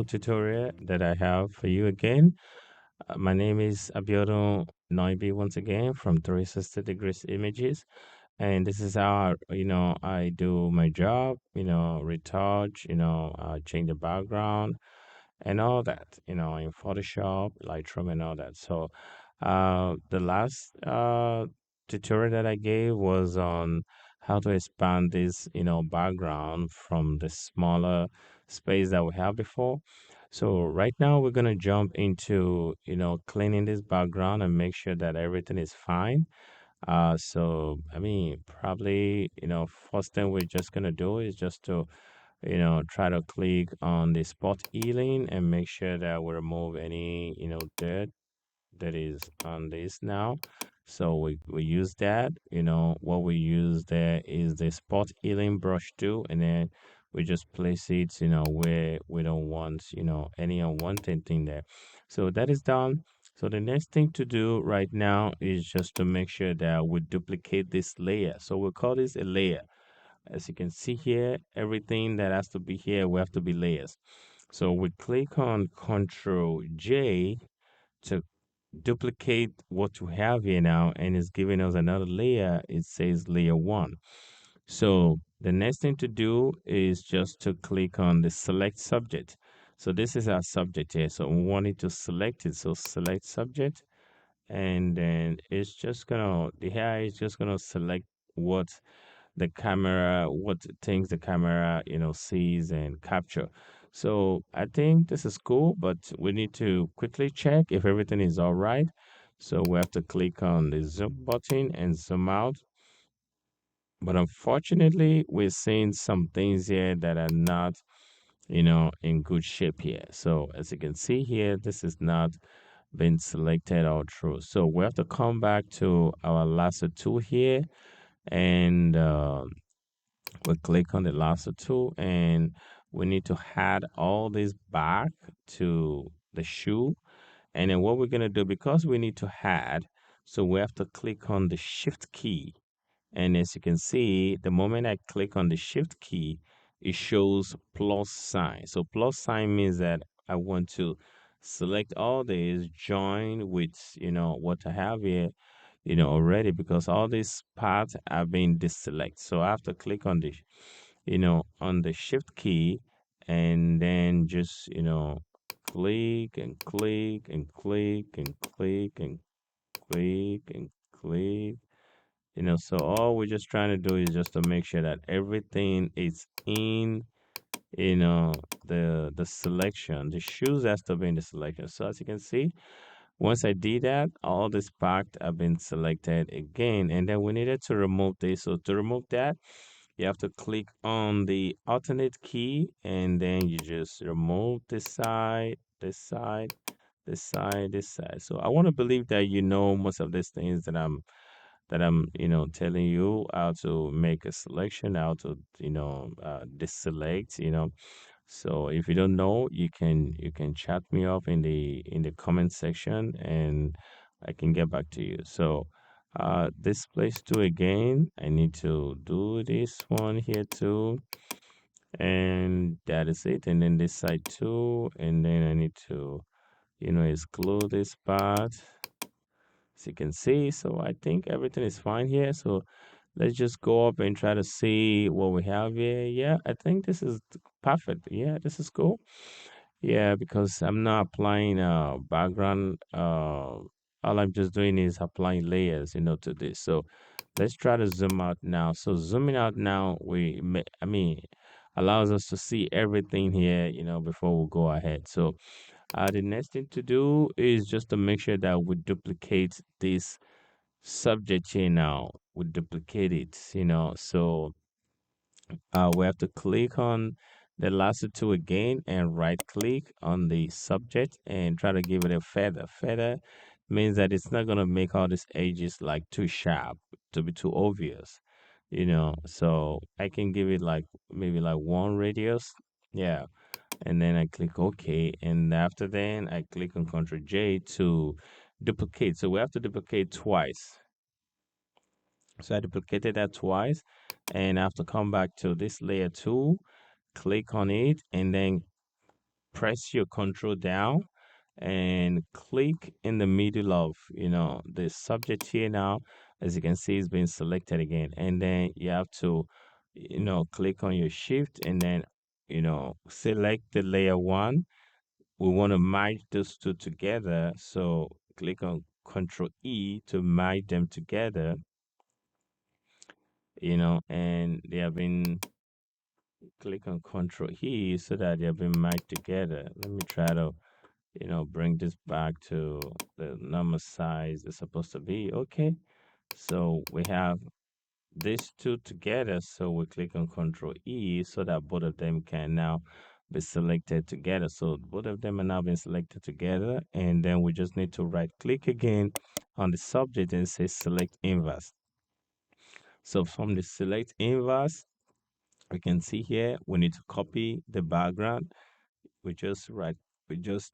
tutorial that I have for you again. My name is Abiodun Noibi once again from 360 Degrees Images. And this is how, I do my job, retouch, change the background and all that, in Photoshop, Lightroom and all that. So the last tutorial that I gave was on how to expand this, background from the smaller space that we have before. So right now we're gonna jump into, cleaning this background and make sure that everything is fine. So I mean, probably, first thing we're just gonna do is just to, try to click on the spot healing and make sure that we remove any, dirt that is on this now. So we use that. What we use there is the spot healing brush tool, and then we just place it, where we don't want, any unwanted thing there. So that is done. So the next thing to do right now is just to make sure that we duplicate this layer. So we call this a layer. As you can see here, everything that has to be here will have to be layers. So we click on Control J to duplicate what we have here now, and it's giving us another layer. It says layer one. So the next thing to do is just to click on the select subject. So this is our subject here. So we want it to select it. So select subject, and then it's just gonna, the AI is just gonna select what the camera, what things the camera, sees and capture. So I think this is cool, but we need to quickly check if everything is all right. So we have to click on the zoom button and zoom out. But unfortunately, we're seeing some things here that are not, in good shape here. So as you can see here, this is not been selected all through. So we have to come back to our lasso tool here, and we click on the lasso tool, and we need to add all this back to the shoe. And then what we're going to do, because we need to add, so we have to click on the shift key. And as you can see, the moment I click on the shift key, it shows plus sign. So plus sign means that I want to select all these, join with, what I have here, already, because all these parts have been deselect. So I have to click on the, on the shift key, and then just, click and click and click and click and click and click. So all we're just trying to do is just to make sure that everything is in, the selection. The shoes has to be in the selection. So as you can see, once I did that, all these parts have been selected again, and then we needed to remove this. So to remove that, you have to click on the alternate key, and then you just remove this side, this side, this side, this side. So I want to believe that most of these things that I'm telling you how to make a selection, how to deselect. So if you don't know, you can chat me up in the comment section, and I can get back to you. So this place too, again, I need to do this one here too, and that is it. And then this side too, and then I need to exclude this part, as you can see. So I think everything is fine here. So let's just go up and try to see what we have here. Yeah, I think this is perfect. Yeah, this is cool. Yeah, because I'm not applying background. All I'm just doing is applying layers, to this. So let's try to zoom out now. So zooming out now, I mean, allows us to see everything here, before we go ahead. So the next thing to do is just to make sure that we duplicate this subject here now. We duplicate it, so we have to click on the lasso tool again and right click on the subject and try to give it a feather. Feather means that it's not going to make all these edges like too sharp to be too obvious, so I can give it like maybe like one radius. Yeah, and then I click OK, and after then I click on Ctrl J to duplicate. So we have to duplicate twice. So I duplicated that twice, and I have to come back to this layer tool, click on it, and then press your control down and click in the middle of, the subject here now. As you can see, it's been selected again. And then you have to, click on your shift and then, select the layer one. We want to merge those two together. So click on Control E to merge them together, and they have been click on Control E so that they have been merged together. Let me try to, bring this back to the normal size it's supposed to be. Okay. So we have these two together. So we click on Control E so that both of them can now be selected together. So both of them are now being selected together. And then we just need to right click again on the subject and say select inverse. So from the select inverse, we can see here we need to copy the background. We just right we just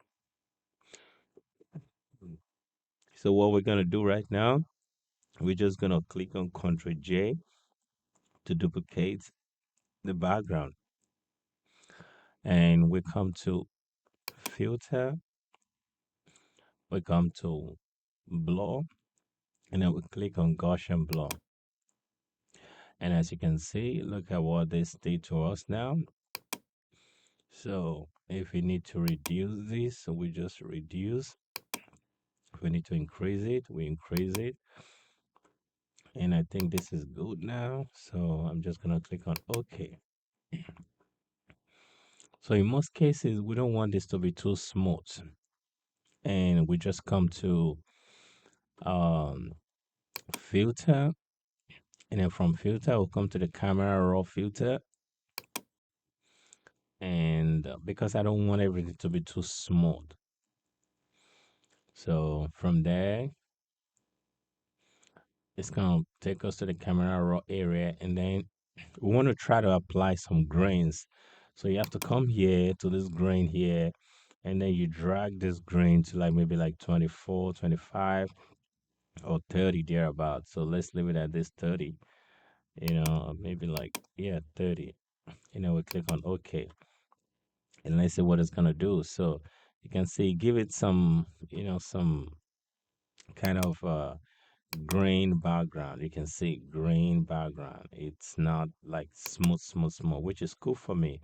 so what we're gonna do right now, we're just gonna click on Ctrl J to duplicate the background. And we come to filter, we come to blur, and then we click on Gaussian blur. And as you can see, look at what this did to us now. So if we need to reduce this, so we just reduce. If we need to increase it, we increase it. And I think this is good now. So I'm just gonna click on OK. So in most cases, we don't want this to be too smooth. And we just come to um, filter, and then from filter, we'll come to the camera raw filter. And because I don't want everything to be too smooth. So from there, it's gonna take us to the camera raw area, and then we want to try to apply some grains. So you have to come here to this grain here, and then you drag this grain to like maybe like 24, 25, or 30 thereabout. So let's leave it at this 30, maybe like, yeah, 30. We click on OK, and let's see what it's gonna do. So you can see, give it some, some kind of green background. You can see green background. It's not like smooth, smooth, smooth, which is cool for me,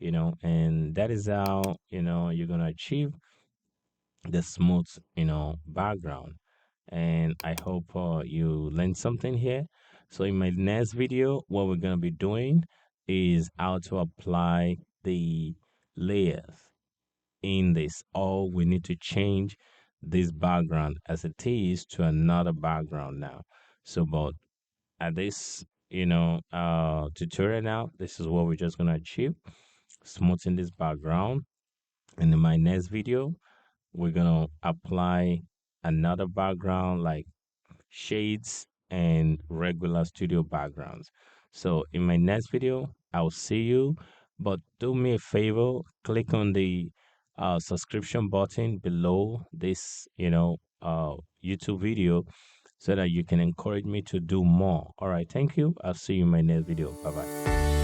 and that is how, you're going to achieve the smooth, background. And I hope you learned something here. So in my next video, what we're going to be doing is how to apply the layers in this. All we need to change this background as it is to another background now. So, but at this, tutorial now, this is what we're just gonna achieve: smoothing this background. And in my next video, we're gonna apply another background like shades and regular studio backgrounds. So in my next video, I'll see you. But do me a favor, click on the subscription button below this, YouTube video so that you can encourage me to do more. All right, thank you. I'll see you in my next video. Bye bye.